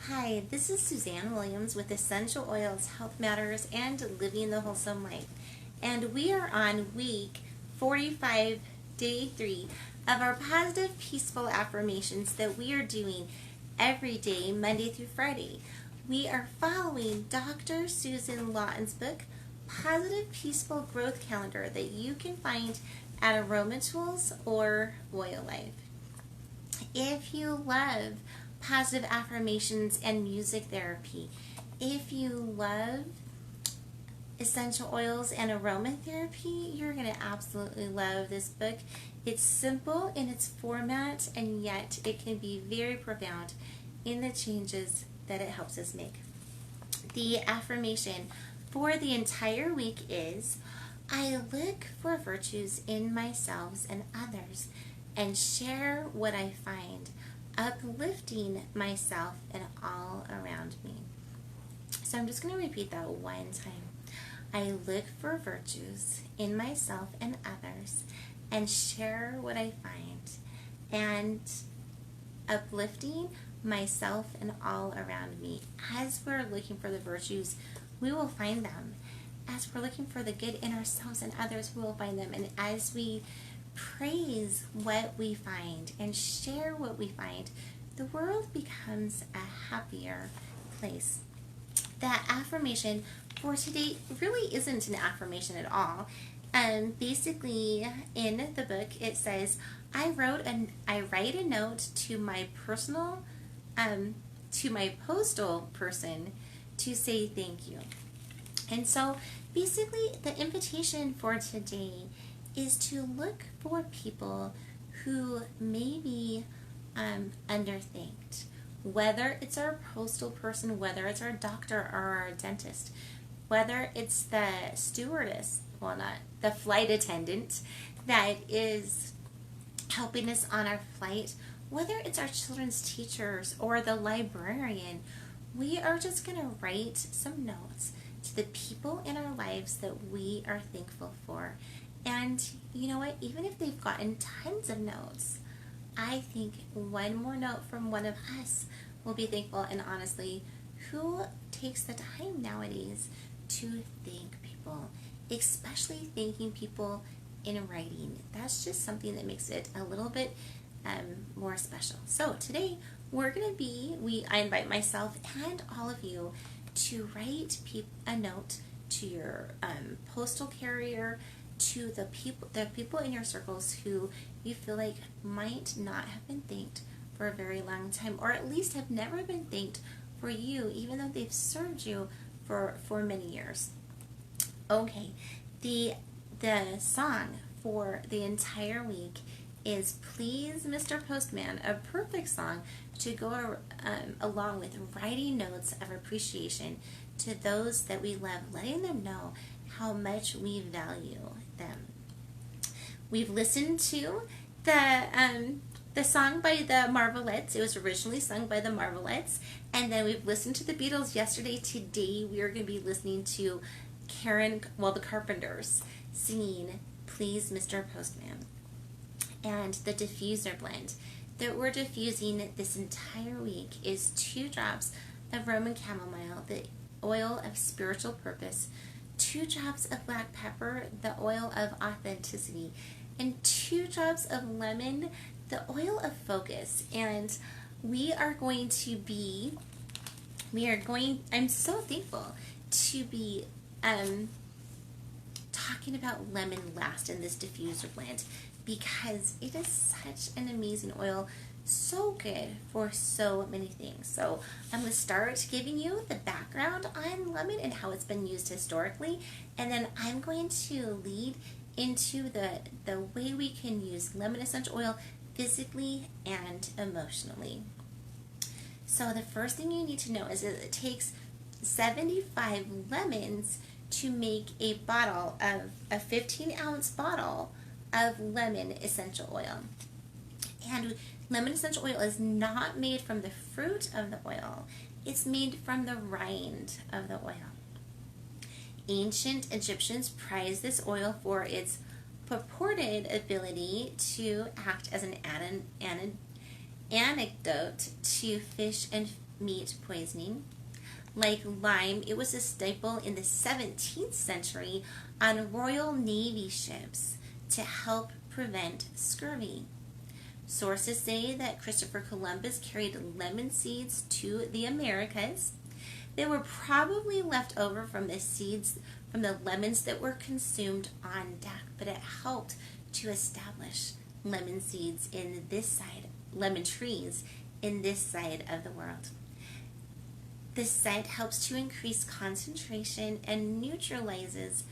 Hi, this is Suzanne Williams with Essential Oils, Health Matters, and Living the Wholesome Life. And we are on week 45, day 3 of our positive, peaceful affirmations that we are doing every day, Monday through Friday. We are following Dr. Susan Lawton's book, Positive Peaceful Growth Calendar, that you can find at Aroma Tools or Oil Life. If you love positive affirmations and music therapy, if you love essential oils and aromatherapy, you're going to absolutely love this book. It's simple in its format, and yet it can be very profound in the changes that it helps us make. The affirmation for the entire week is, I look for virtues in myself and others and share what I find, uplifting myself and all around me. So I'm just going to repeat that one time. I look for virtues in myself and others and share what I find, and uplifting myself and all around me. As we're looking for the virtues, we will find them. As we're looking for the good in ourselves and others, we will find them. And as we praise what we find and share what we find, the world becomes a happier place. That affirmation for today really isn't an affirmation at all. Basically, in the book, it says, I write a note to my postal person to say thank you. And so, basically, the invitation for today is to look for people who may be underthanked. Whether it's our postal person, whether it's our doctor or our dentist, whether it's the stewardess, not the flight attendant that is helping us on our flight, whether it's our children's teachers or the librarian, we are just going to write some notes to the people in our lives that we are thankful for. And you know what? Even if they've gotten tons of notes, I think one more note from one of us will be thankful. And honestly, who takes the time nowadays to thank people, especially thanking people in writing? That's just something that makes it a little bit more special. So today we're going to I invite myself and all of you to write a note to your postal carrier, to the people in your circles who you feel like might not have been thanked for a very long time, or at least have never been thanked for you, even though they've served you for many years. Okay, the song for the entire week is Please Mr. Postman, a perfect song to go along with writing notes of appreciation to those that we love, letting them know how much we value them. We've listened to the song by the Marvelettes. It was originally sung by the Marvelettes, and then we've listened to the Beatles yesterday. Today we are going to be listening to the Carpenters singing Please Mr. Postman. And the diffuser blend that we're diffusing this entire week is 2 drops of Roman chamomile, the oil of spiritual purpose, 2 drops of black pepper, the oil of authenticity, and 2 drops of lemon, the oil of focus. And I'm so thankful to be talking about lemon last in this diffuser blend, because it is such an amazing oil, so good for so many things. So I'm going to start giving you the background on lemon and how it's been used historically, and then I'm going to lead into the way we can use lemon essential oil physically and emotionally. So the first thing you need to know is that it takes 75 lemons to make a 15-ounce bottle of lemon essential oil. And lemon essential oil is not made from the fruit of the oil. It's made from the rind of the oil. Ancient Egyptians prized this oil for its purported ability to act as an antidote to fish and meat poisoning. Like lime, it was a staple in the 17th century on Royal Navy ships to help prevent scurvy. Sources say that Christopher Columbus carried lemon seeds to the Americas. They were probably left over from the seeds from the lemons that were consumed on deck, but it helped to establish lemon seeds in this side, lemon trees in this side of the world. This scent helps to increase concentration and neutralizes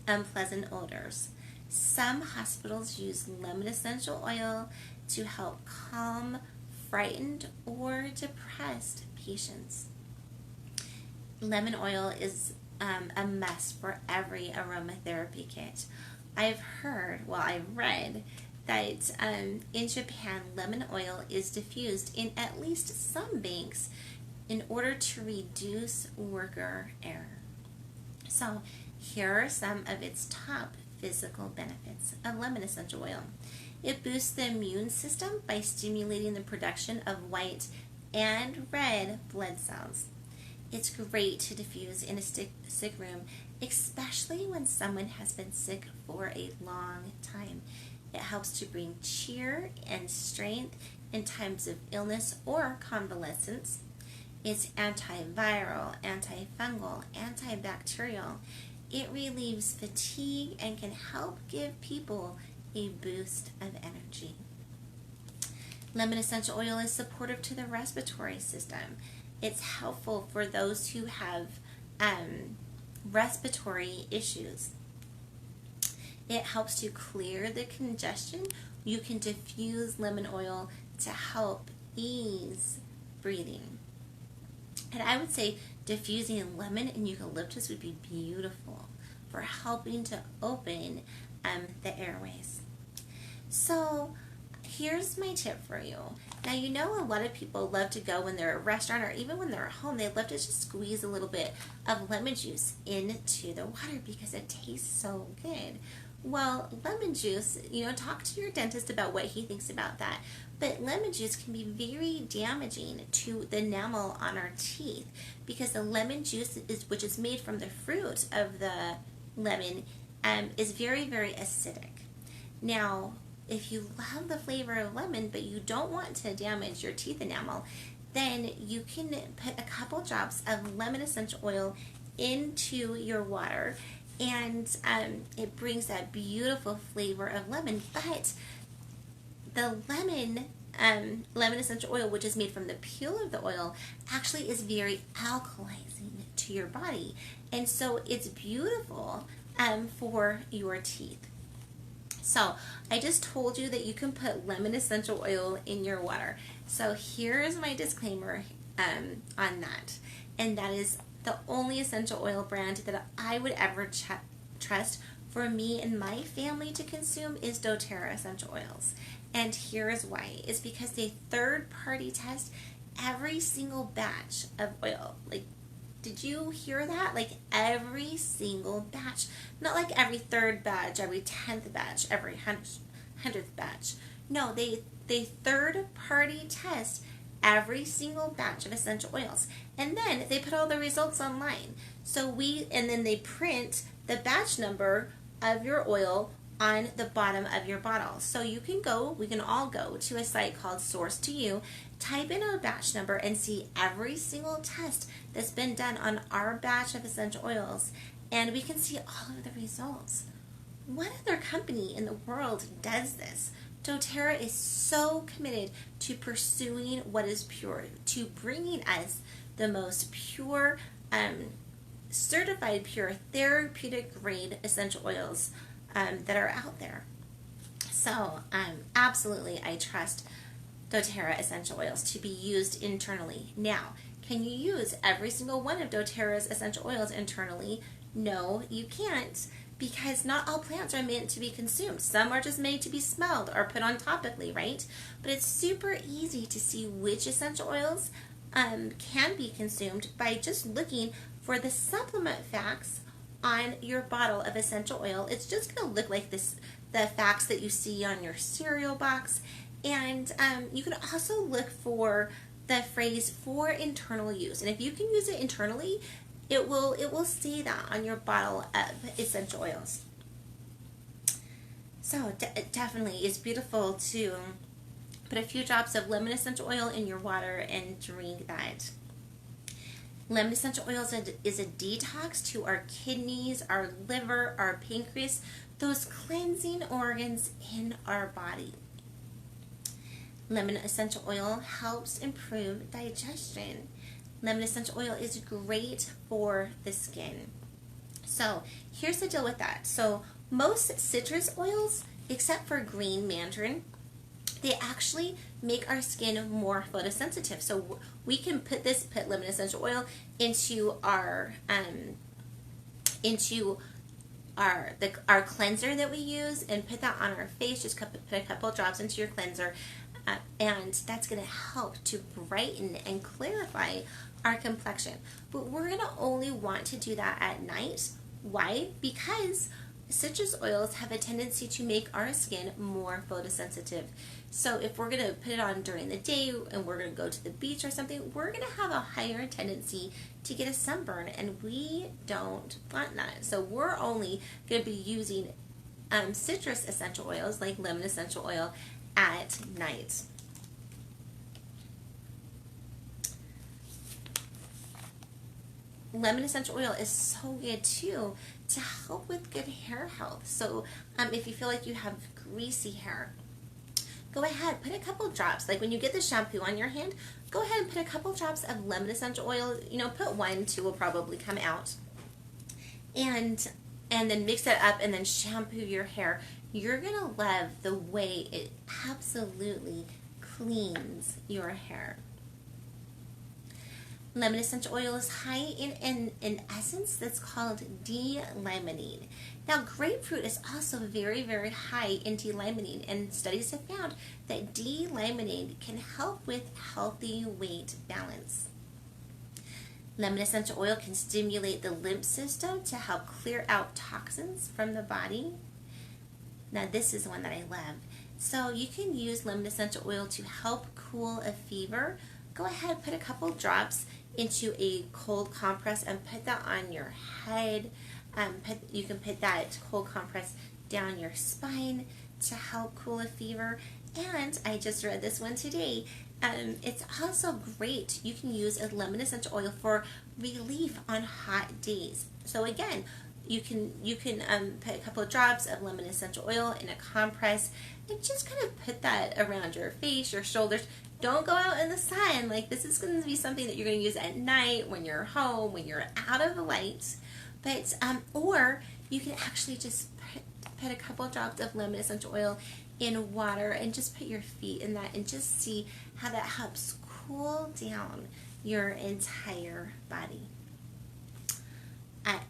unpleasant odors. Some hospitals use lemon essential oil to help calm frightened or depressed patients. Lemon oil is a must for every aromatherapy kit. I've read that in Japan, lemon oil is diffused in at least some banks in order to reduce worker error. So here are some of its top physical benefits of lemon essential oil. It boosts the immune system by stimulating the production of white and red blood cells. It's great to diffuse in a sick room, especially when someone has been sick for a long time. It helps to bring cheer and strength in times of illness or convalescence. It's antiviral, antifungal, antibacterial. It relieves fatigue and can help give people a boost of energy. Lemon essential oil is supportive to the respiratory system. It's helpful for those who have respiratory issues. It helps to clear the congestion. You can diffuse lemon oil to help ease breathing. And I would say diffusing lemon and eucalyptus would be beautiful for helping to open the airways. So here's my tip for you. Now, you know, a lot of people love to go when they're at a restaurant or even when they're at home, they love to just squeeze a little bit of lemon juice into the water because it tastes so good. Well, lemon juice, talk to your dentist about what he thinks about that. But lemon juice can be very damaging to the enamel on our teeth because the lemon juice, which is made from the fruit of the lemon, is very, very acidic. Now, if you love the flavor of lemon, but you don't want to damage your teeth enamel, then you can put a couple drops of lemon essential oil into your water, and it brings that beautiful flavor of lemon. But the lemon essential oil, which is made from the peel of the oil, actually is very alkalizing to your body, and so it's beautiful for your teeth. So I just told you that you can put lemon essential oil in your water. So here's my disclaimer on that. And that is the only essential oil brand that I would ever trust for me and my family to consume is doTERRA essential oils. And here's why. It's because they third-party test every single batch of oil. Did you hear that? Every single batch. Not like every third batch, every 10th batch, every 100th batch. No, they third-party test every single batch of essential oils. And then they put all the results online. And then they print the batch number of your oil on the bottom of your bottle. So we can all go to a site called Source to You, type in our batch number, and see every single test that's been done on our batch of essential oils, and we can see all of the results. What other company in the world does this? doTERRA is so committed to pursuing what is pure, to bringing us the most pure, certified pure, therapeutic grade essential oils that are out there. So absolutely, I trust doTERRA essential oils to be used internally. Now, can you use every single one of doTERRA's essential oils internally? No, you can't, because not all plants are meant to be consumed. Some are just made to be smelled or put on topically, right? But it's super easy to see which essential oils can be consumed by just looking for the supplement facts on your bottle of essential oil. It's just going to look like the facts that you see on your cereal box. And you can also look for the phrase for internal use. And if you can use it internally, it will say that on your bottle of essential oils. So definitely it's beautiful to put a few drops of lemon essential oil in your water and drink that. Lemon essential oils is a detox to our kidneys, our liver, our pancreas, those cleansing organs in our body. Lemon essential oil helps improve digestion. Lemon essential oil is great for the skin. So here's the deal with that. So most citrus oils, except for green mandarin, they actually make our skin more photosensitive. So we can put lemon essential oil into our cleanser that we use and put that on our face. Just put a couple drops into your cleanser, and that's going to help to brighten and clarify our complexion. But we're going to only want to do that at night. Why? Because citrus oils have a tendency to make our skin more photosensitive. So if we're going to put it on during the day and we're going to go to the beach or something, we're going to have a higher tendency to get a sunburn, and we don't want that. So we're only going to be using citrus essential oils like lemon essential oil at night. Lemon essential oil is so good too to help with good hair health. So if you feel like you have greasy hair, go ahead, put a couple drops. Like when you get the shampoo on your hand, go ahead and put a couple drops of lemon essential oil. Put 1, 2 will probably come out. And then mix it up and then shampoo your hair. You're going to love the way it absolutely cleans your hair. Lemon essential oil is high in an essence that's called D-limonene. Now, grapefruit is also very, very high in D-limonene, and studies have found that D-limonene can help with healthy weight balance. Lemon essential oil can stimulate the lymph system to help clear out toxins from the body. Now, this is one that I love. So you can use lemon essential oil to help cool a fever. Go ahead, put a couple drops into a cold compress and put that on your head. You can put that cold compress down your spine to help cool a fever. And I just read this one today. It's also great. You can use a lemon essential oil for relief on hot days. So again, you can put a couple of drops of lemon essential oil in a compress and just kind of put that around your face, your shoulders. Don't go out in the sun. Like, this is going to be something that you're going to use at night when you're home, when you're out of the light. But or you can actually just put a couple of drops of lemon essential oil in water and just put your feet in that and just see how that helps cool down your entire body.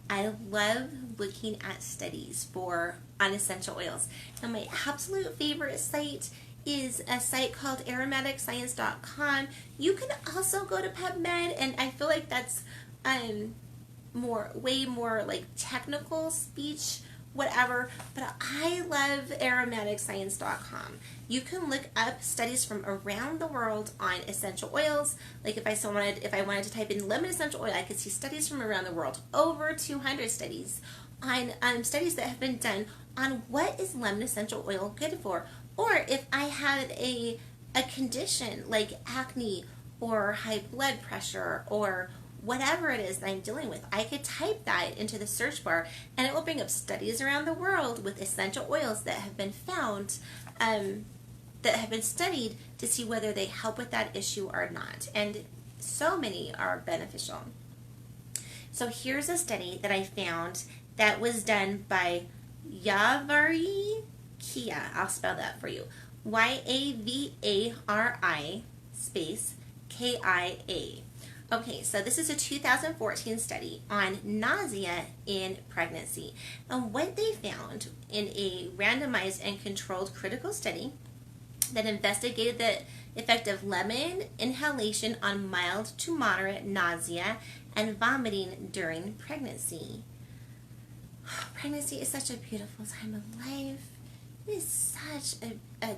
I love looking at studies on essential oils. Now, my absolute favorite site is a site called aromaticscience.com. You can also go to PubMed, and I feel like that's way more like technical speech, whatever, but I love aromaticscience.com. You can look up studies from around the world on essential oils. Like if I wanted to type in lemon essential oil, I could see studies from around the world, over 200 studies on studies that have been done on what is lemon essential oil good for. Or if I had a condition like acne or high blood pressure or whatever it is that I'm dealing with, I could type that into the search bar and it will bring up studies around the world with essential oils that have been found, that have been studied to see whether they help with that issue or not. And so many are beneficial. So here's a study that I found that was done by Yavari Kia. I'll spell that for you. Yavari space Kia. Okay, so this is a 2014 study on nausea in pregnancy. And what they found in a randomized and controlled critical study that investigated the effect of lemon inhalation on mild to moderate nausea and vomiting during pregnancy. Pregnancy is such a beautiful time of life. It is such a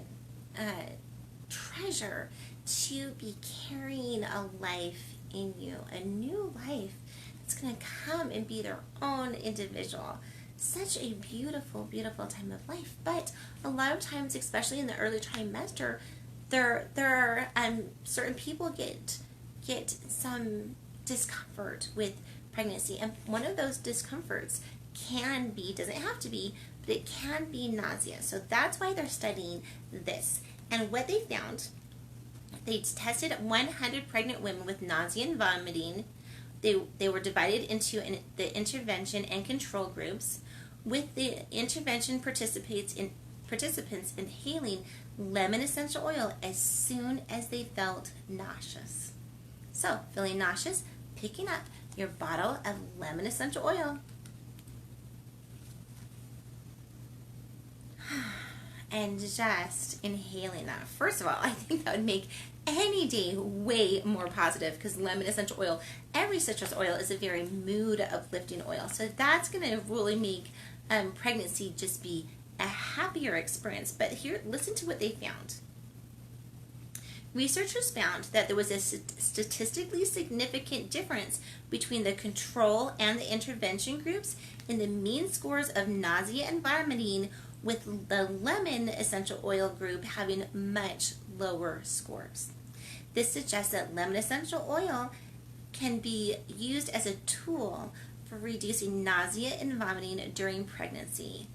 treasure to be carrying a life in you, a new life that's going to come and be their own individual. Such a beautiful, beautiful time of life. But a lot of times, especially in the early trimester, there are certain people get some discomfort with pregnancy, and one of those discomforts can be, doesn't have to be, but it can be nausea. So that's why they're studying this. And what they found, they tested 100 pregnant women with nausea and vomiting. They were divided into the intervention and control groups, with the intervention participants inhaling lemon essential oil as soon as they felt nauseous. So, feeling nauseous, picking up your bottle of lemon essential oil and just inhaling that. First of all, I think that would make any day way more positive, because lemon essential oil, every citrus oil, is a very mood uplifting oil. So that's going to really make pregnancy just be a happier experience. But here, listen to what they found. Researchers found that there was a statistically significant difference between the control and the intervention groups in the mean scores of nausea and vomiting, with the lemon essential oil group having much lower scores. This suggests that lemon essential oil can be used as a tool for reducing nausea and vomiting during pregnancy.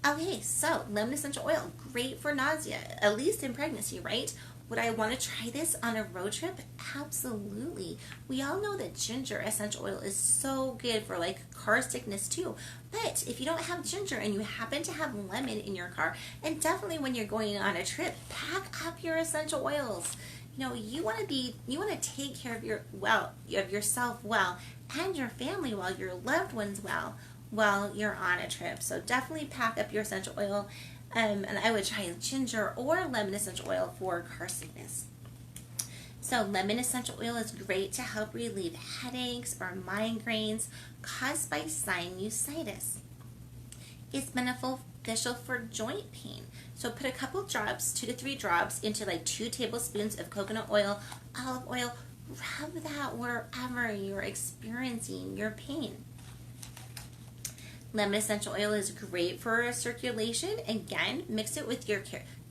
Okay, so lemon essential oil, great for nausea, at least in pregnancy, right? Would I want to try this on a road trip? Absolutely. We all know that ginger essential oil is so good for like car sickness too. But if you don't have ginger and you happen to have lemon in your car, and definitely when you're going on a trip, pack up your essential oils. You know, you want to take care of yourself well, and your family well, your loved ones well, while you're on a trip. So definitely pack up your essential oil. And I would try ginger or lemon essential oil for car sickness. So lemon essential oil is great to help relieve headaches or migraines caused by sinusitis. It's beneficial for joint pain. So put a couple drops, 2 to 3 drops, into like 2 tablespoons of coconut oil, olive oil. Rub that wherever you're experiencing your pain. Lemon essential oil is great for circulation. Again, mix it with your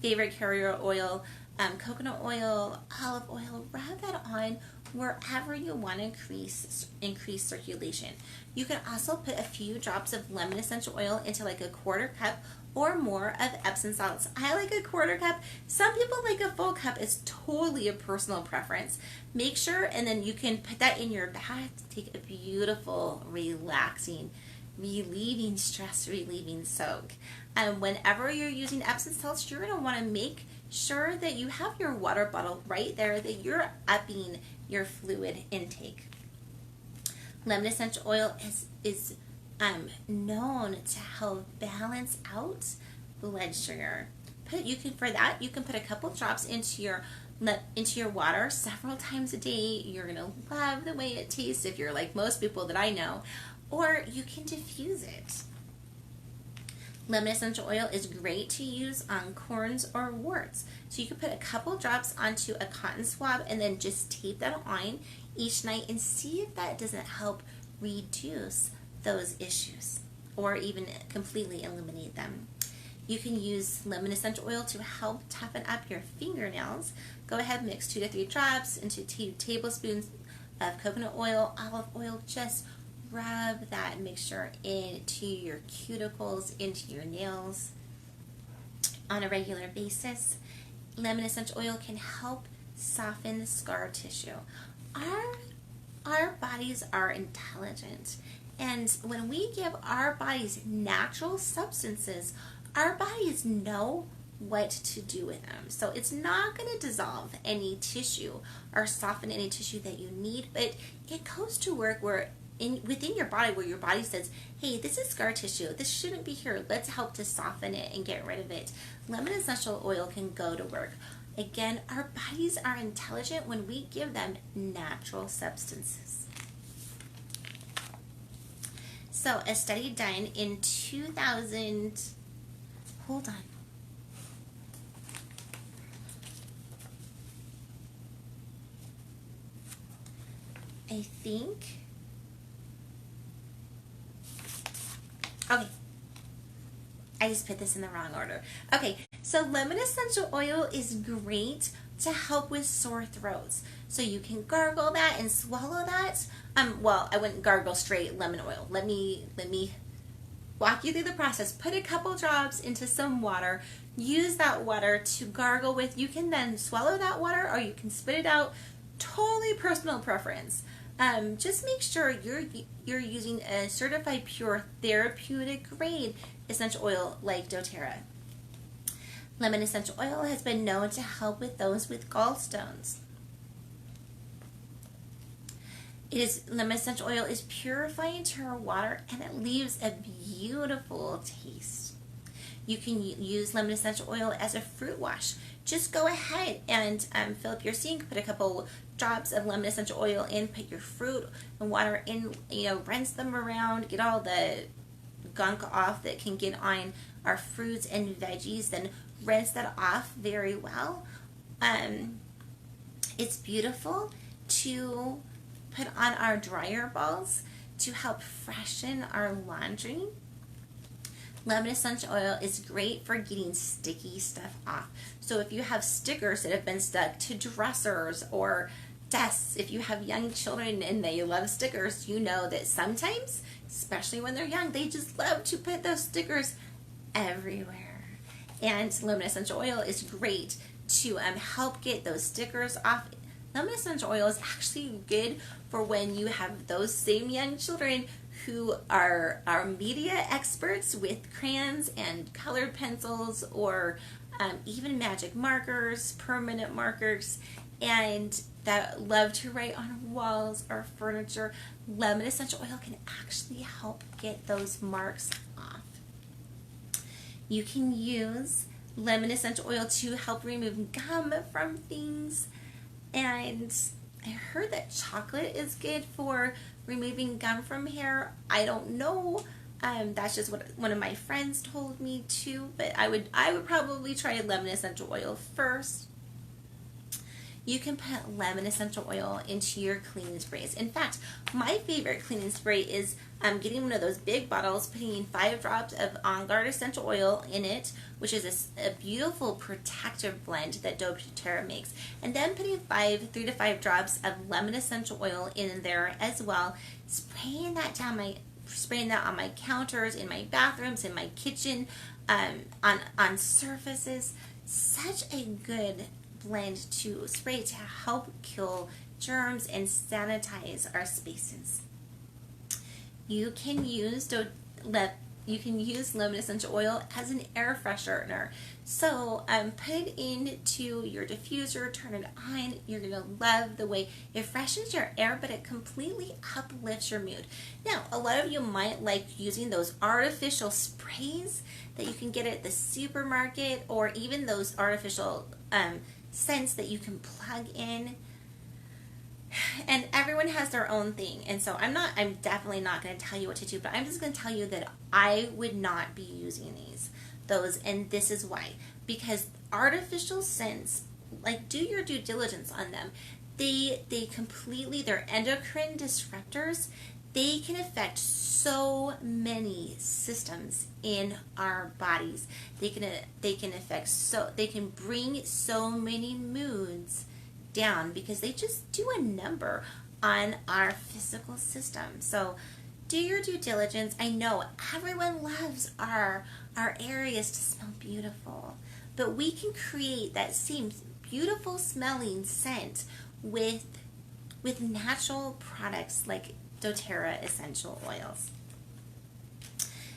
favorite carrier oil, coconut oil, olive oil. Rub that on wherever you want to increase circulation. You can also put a few drops of lemon essential oil into like a 1/4 cup or more of Epsom salts. I like a 1/4 cup. Some people like a full cup. It's totally a personal preference. Make sure, and then you can put that in your bath to take a beautiful, relaxing, relieving, stress relieving soak. And whenever you're using Epsom salts, you're going to want to make sure that you have your water bottle right there, that you're upping your fluid intake. Lemon essential oil is known to help balance out blood sugar. You can put a couple drops into your water several times a day. You're going to love the way it tastes if you're like most people that I know. Or you can diffuse it. Lemon essential oil is great to use on corns or warts. So you can put a couple drops onto a cotton swab and then just tape that on each night and see if that doesn't help reduce those issues or even completely eliminate them. You can use lemon essential oil to help toughen up your fingernails. Go ahead, mix 2 to 3 drops into 2 tablespoons of coconut oil, olive oil. Just rub that mixture into your cuticles, into your nails on a regular basis. Lemon essential oil can help soften scar tissue. Our bodies are intelligent, and when we give our bodies natural substances, our bodies know what to do with them. So it's not going to dissolve any tissue or soften any tissue that you need, but it goes to work within your body, where your body says, hey, this is scar tissue, this shouldn't be here, let's help to soften it and get rid of it. Lemon essential oil can go to work. Again, our bodies are intelligent when we give them natural substances. So a study done in 2000, hold on. I think, okay, I just put this in the wrong order. Okay, so lemon essential oil is great to help with sore throats. So you can gargle that and swallow that. Well, I wouldn't gargle straight lemon oil. Let me walk you through the process. Put a couple drops into some water. Use that water to gargle with. You can then swallow that water or you can spit it out. Totally personal preference. Just make sure you're using a certified pure therapeutic grade essential oil like doTERRA. Lemon essential oil has been known to help with those with gallstones. Lemon essential oil is purifying to our water and it leaves a beautiful taste. You can use lemon essential oil as a fruit wash. Just go ahead and fill up your sink, put a couple drops of lemon essential oil in, put your fruit and water in, rinse them around, get all the gunk off that can get on our fruits and veggies, then rinse that off very well. It's beautiful to put on our dryer balls to help freshen our laundry. Lemon essential oil is great for getting sticky stuff off. So if you have stickers that have been stuck to dressers or desks, if you have young children and they love stickers, you know that sometimes, especially when they're young, they just love to put those stickers everywhere. And lemon essential oil is great to help get those stickers off. Lemon essential oil is actually good for when you have those same young children who are media experts with crayons and colored pencils or even magic markers, permanent markers, and that love to write on walls or furniture. Lemon essential oil can actually help get those marks off. You can use lemon essential oil to help remove gum from things. And I heard that chocolate is good for removing gum from hair. I don't know. That's just what one of my friends told me too. But I would probably try lemon essential oil first. You can put lemon essential oil into your cleaning sprays. In fact, my favorite cleaning spray is getting one of those big bottles, putting in 5 drops of On Guard essential oil in it, which is a beautiful protective blend that doTERRA makes, and then putting 3 to 5 drops of lemon essential oil in there as well, spraying that on my counters, in my bathrooms, in my kitchen, on surfaces. Such a good blend to spray to help kill germs and sanitize our spaces. You can use lemon essential oil as an air freshener. So put it into your diffuser, turn it on. You're going to love the way it freshens your air, but it completely uplifts your mood. Now, a lot of you might like using those artificial sprays that you can get at the supermarket, or even those artificial scents that you can plug in. And everyone has their own thing, and so I'm definitely not going to tell you what to do, but I'm just going to tell you that I would not be using those, and this is why. Because artificial scents, like, do your due diligence on them. They're endocrine disruptors. They can affect so many systems in our bodies. They can bring so many moods down because they just do a number on our physical system. So do your due diligence. I know everyone loves our areas to smell beautiful, but we can create that same beautiful smelling scent with natural products like doTERRA essential oils.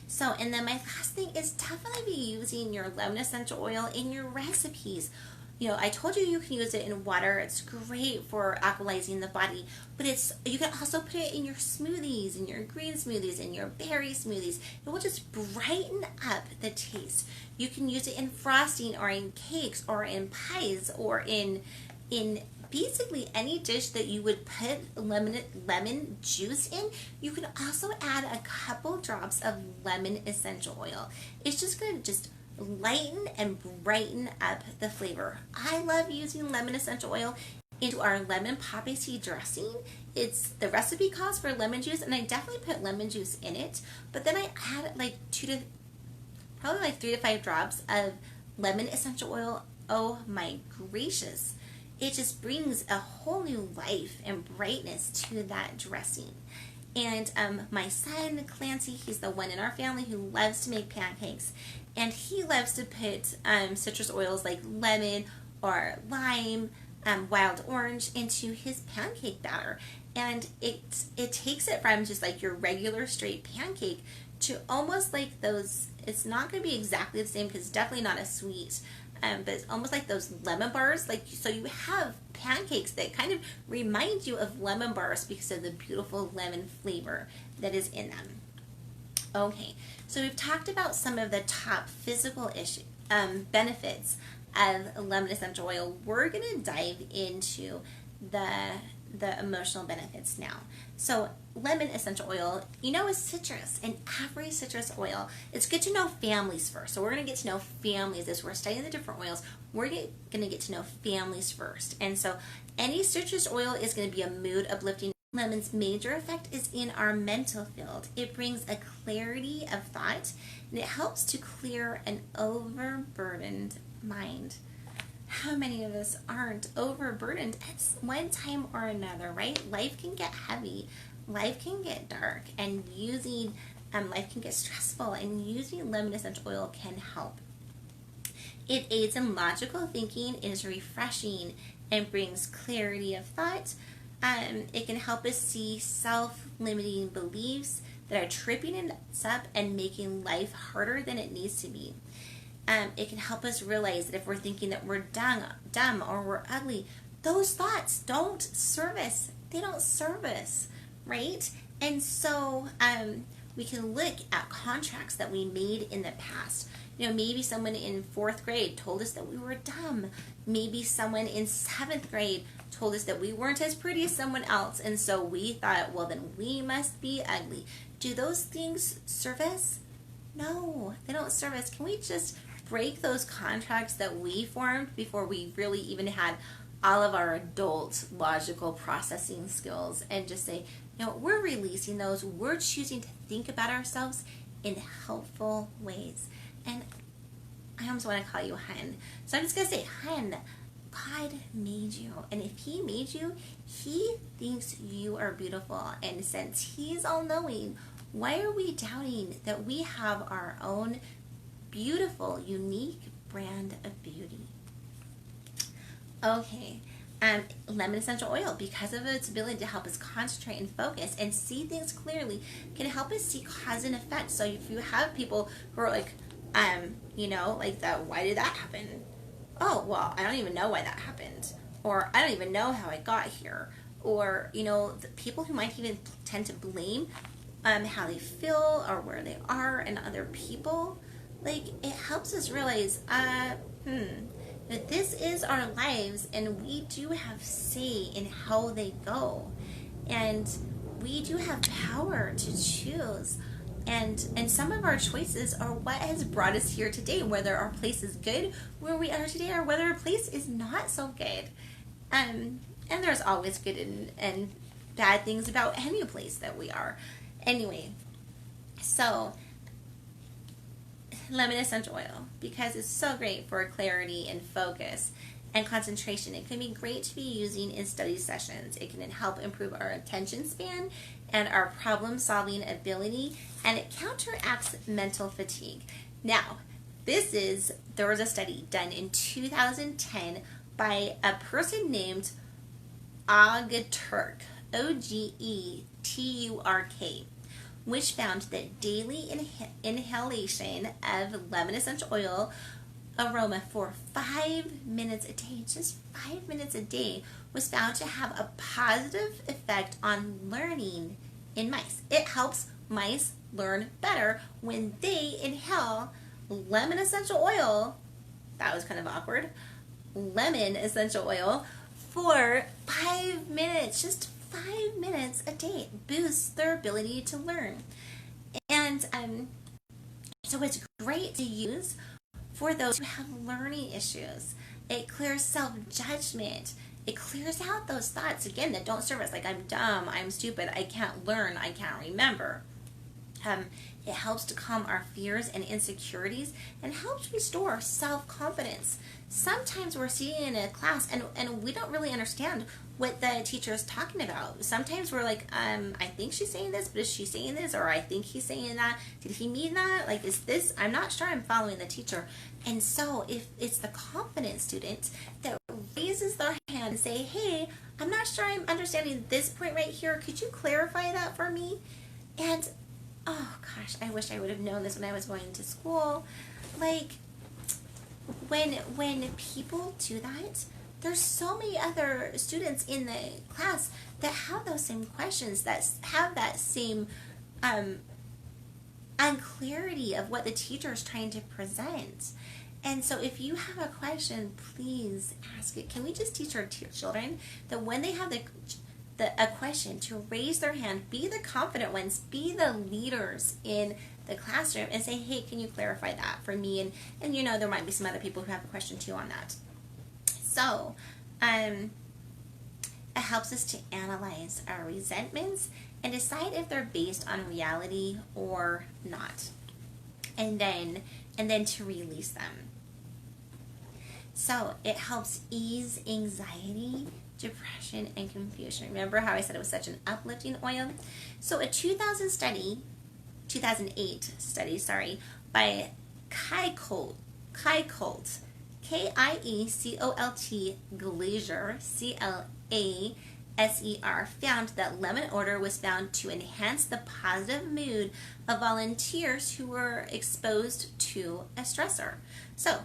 So, and then my last thing is definitely be using your lemon essential oil in your recipes. I told you can use it in water. It's great for alkalizing the body, but you can also put it in your smoothies, in your green smoothies, in your berry smoothies. It will just brighten up the taste. You can use it in frosting or in cakes or in pies or in basically any dish that you would put lemon juice in. You can also add a couple drops of lemon essential oil. It's just going to lighten and brighten up the flavor. I love using lemon essential oil into our lemon poppy seed dressing. It's the recipe calls for lemon juice, and I definitely put lemon juice in it. But then I add like probably like 3 to 5 drops of lemon essential oil. Oh my gracious! It just brings a whole new life and brightness to that dressing. And my son Clancy, he's the one in our family who loves to make pancakes, and he loves to put citrus oils like lemon or lime, wild orange into his pancake batter, and it takes it from just like your regular straight pancake to almost like those. It's not going to be exactly the same because it's definitely not as sweet, but it's almost like those lemon bars. Like, so you have pancakes that kind of remind you of lemon bars because of the beautiful lemon flavor that is in them. Okay, so we've talked about some of the top physical benefits of lemon essential oil. We're going to dive into the emotional benefits now. So lemon essential oil, is citrus, and every citrus oil, it's good to know families first. So we're going to get to know families as we're studying the different oils. We're going to get to know families first. And so any citrus oil is going to be a mood uplifting. Lemon's major effect is in our mental field. It brings a clarity of thought, and it helps to clear an overburdened mind. How many of us aren't overburdened at one time or another, right? Life can get heavy, life can get dark, and life can get stressful, and using lemon essential oil can help. It aids in logical thinking, is refreshing, and brings clarity of thought. It can help us see self-limiting beliefs that are tripping us up and making life harder than it needs to be. It can help us realize that if we're thinking that we're dumb or we're ugly, those thoughts don't serve us. They don't serve us, right? And so we can look at contracts that we made in the past. Maybe someone in 4th grade told us that we were dumb. Maybe someone in 7th grade told us that we weren't as pretty as someone else. And so we thought, well, then we must be ugly. Do those things serve us? No, they don't serve us. Can we just break those contracts that we formed before we really even had all of our adult logical processing skills and just say, we're releasing those. We're choosing to think about ourselves in helpful ways. And I almost want to call you hun. So I'm just going to say, hun, God made you. And if he made you, he thinks you are beautiful. And since he's all-knowing, why are we doubting that we have our own beautiful, unique brand of beauty? Okay, lemon essential oil, because of its ability to help us concentrate and focus and see things clearly, can help us see cause and effect. So if you have people who are like, like that, why did that happen? Oh, well, I don't even know why that happened. Or I don't even know how I got here. Or, the people who might even tend to blame how they feel or where they are and other people. Like, it helps us realize, that this is our lives, and we do have say in how they go, and we do have power to choose, and some of our choices are what has brought us here today, whether our place is good where we are today or whether our place is not so good. And there's always good and bad things about any place that we are. Anyway, so lemon essential oil, because it's so great for clarity and focus and concentration. It can be great to be using in study sessions. It can help improve our attention span and our problem solving ability, and it counteracts mental fatigue. Now, there was a study done in 2010 by a person named Ogturk, Ogеturk, which found that daily inhalation of lemon essential oil aroma for 5 minutes a day, just 5 minutes a day, was found to have a positive effect on learning in mice. It helps mice learn better when they inhale lemon essential oil. That was kind of awkward. Lemon essential oil for 5 minutes, just 5 minutes a day. Boosts their ability to learn. And so it's great to use for those who have learning issues. It clears self-judgment. it clears out those thoughts again that don't serve us, like I'm dumb, I'm stupid, I can't learn, I can't remember. It helps to calm our fears and insecurities and helps restore self-confidence. Sometimes we're sitting in a class and we don't really understand what the teacher is talking about. Sometimes we're like, I think she's saying this, but is she saying this? Or I think he's saying that. Did he mean that? Like, is this? I'm not sure I'm following the teacher. And so if it's the confident student that raises their hand and say, hey, I'm not sure I'm understanding this point right here. Could you clarify that for me? And oh gosh, I wish I would have known this when I was going to school. Like, when people do that, there's so many other students in the class that have those same questions, that have that same unclarity of what the teacher is trying to present. And so if you have a question, please ask it. Can we just teach our children that when they have a question, to raise their hand, be the confident ones, be the leaders in the classroom, and say, hey, can you clarify that for me? And you know, there might be some other people who have a question too on that. So it helps us to analyze our resentments and decide if they're based on reality or not, and then to release them. So it helps ease anxiety, depression, and confusion. Remember how I said it was such an uplifting oil? So a 2008 study by Kiecolt, Kiecolt Glaser, Claser, found that lemon odor was found to enhance the positive mood of volunteers who were exposed to a stressor. So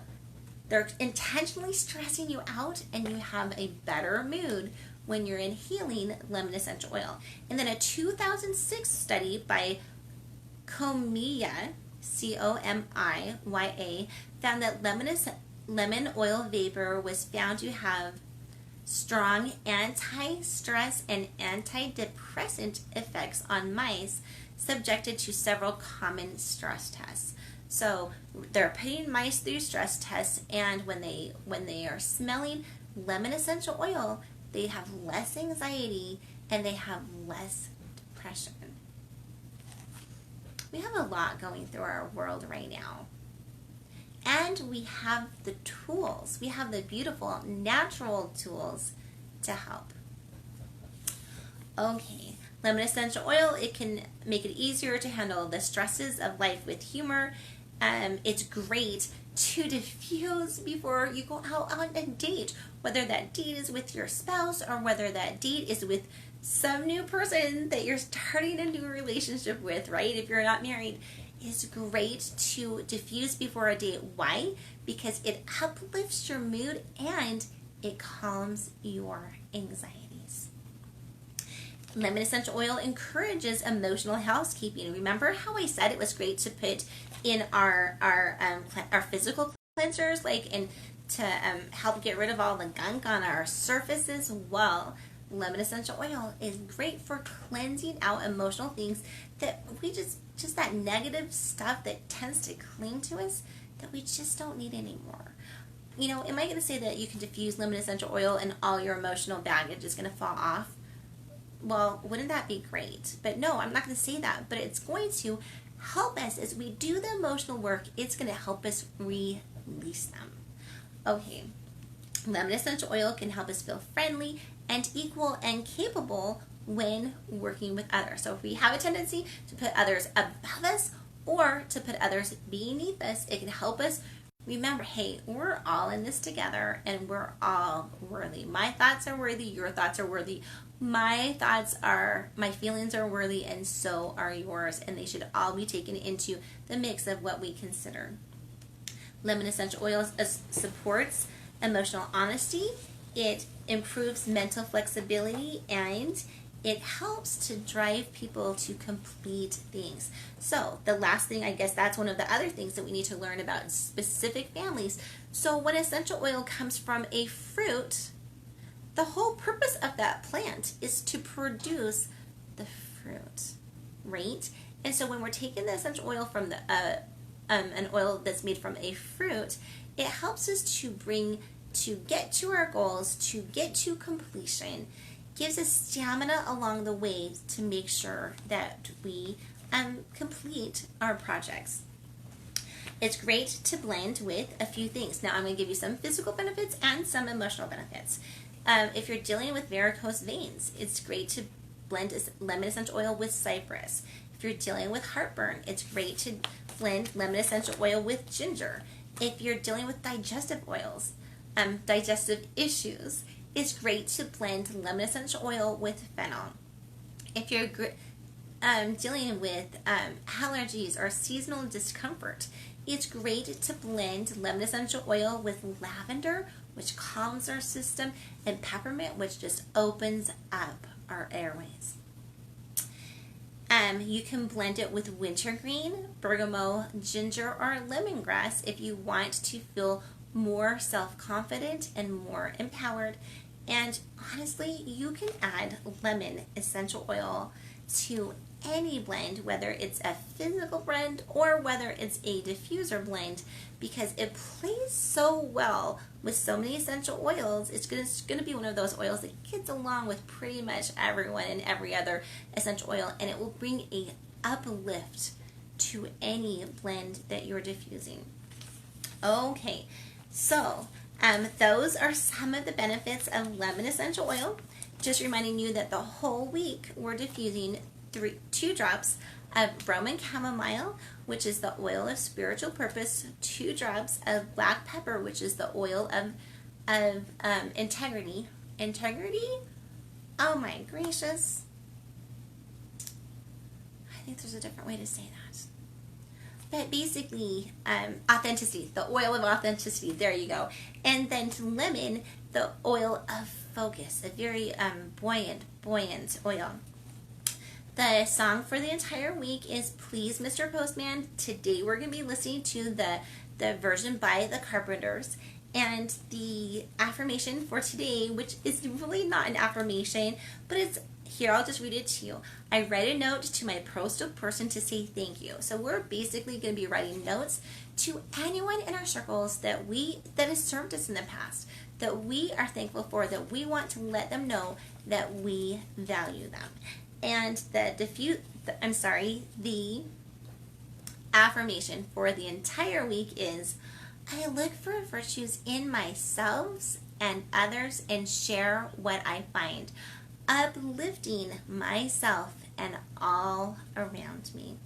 they're intentionally stressing you out, and you have a better mood when you're inhaling lemon essential oil. And then a 2006 study by Comiya, Comiya, found that lemon oil vapor was found to have strong anti-stress and antidepressant effects on mice subjected to several common stress tests. So they're putting mice through stress tests, and when they are smelling lemon essential oil, they have less anxiety and they have less depression. We have a lot going through our world right now. And we have the tools. We have the beautiful natural tools to help. Okay, lemon essential oil, it can make it easier to handle the stresses of life with humor. It's great to diffuse before you go out on a date, whether that date is with your spouse or whether that date is with some new person that you're starting a new relationship with, right? If you're not married, it's great to diffuse before a date. Why? Because it uplifts your mood and it calms your anxieties. Lemon essential oil encourages emotional housekeeping. Remember how I said it was great to put in our physical cleansers, and to help get rid of all the gunk on our surfaces? Well, lemon essential oil is great for cleansing out emotional things that we just that negative stuff that tends to cling to us that we just don't need anymore. You know, am I going to say that you can diffuse lemon essential oil and all your emotional baggage is going to fall off? Well, wouldn't that be great? But no, I'm not going to say that. But it's going to help us as we do the emotional work. It's going to help us release them. Okay, lemon essential oil can help us feel friendly and equal and capable when working with others. So if we have a tendency to put others above us or to put others beneath us, it can help us remember, hey, we're all in this together and we're all worthy. My thoughts are worthy, your thoughts are worthy. My feelings are worthy, and so are yours, and they should all be taken into the mix of what we consider. Lemon essential oil supports emotional honesty. It improves mental flexibility, and it helps to drive people to complete things. So the last thing, I guess that's one of the other things that we need to learn about specific families. So when essential oil comes from a fruit, the whole purpose of that plant is to produce the fruit, right? And so when we're taking the essential oil from an oil that's made from a fruit, it helps us to bring to get to our goals, to get to completion, gives us stamina along the way to make sure that we complete our projects. It's great to blend with a few things. Now I'm going to give you some physical benefits and some emotional benefits. If you're dealing with varicose veins, it's great to blend lemon essential oil with cypress. If you're dealing with heartburn, it's great to blend lemon essential oil with ginger. If you're dealing with digestive issues, it's great to blend lemon essential oil with fennel. If you're dealing with allergies or seasonal discomfort, it's great to blend lemon essential oil with lavender, which calms our system, and peppermint, which just opens up our airways. You can blend it with wintergreen, bergamot, ginger, or lemongrass if you want to feel more self-confident and more empowered. And honestly, you can add lemon essential oil to any blend, whether it's a physical blend or whether it's a diffuser blend, because it plays so well with so many essential oils. It's going to be one of those oils that gets along with pretty much everyone and every other essential oil, and it will bring a uplift to any blend that you're diffusing. Okay, so those are some of the benefits of lemon essential oil. Just reminding you that the whole week we're diffusing 2 drops of Roman chamomile, which is the oil of spiritual purpose, 2 drops of black pepper, which is the oil of integrity. Integrity? Oh my gracious. I think there's a different way to say that. But basically, authenticity, the oil of authenticity, there you go. And then lemon, the oil of focus, a very buoyant oil. The song for the entire week is Please Mr. Postman. Today we're going to be listening to the version by the Carpenters. And the affirmation for today, which is really not an affirmation, but it's here, I'll just read it to you. I write a note to my postal person to say thank you. So we're basically going to be writing notes to anyone in our circles that has served us in the past, that we are thankful for, that we want to let them know that we value them. And the affirmation for the entire week is, I look for virtues in myself and others and share what I find, uplifting myself and all around me.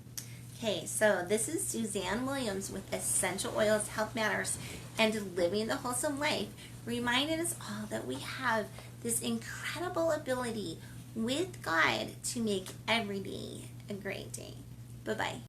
Okay, so this is Suzanne Williams with Essential Oils Health Matters and Living the Wholesome Life, reminding us all that we have this incredible ability with God to make every day a great day. Bye-bye.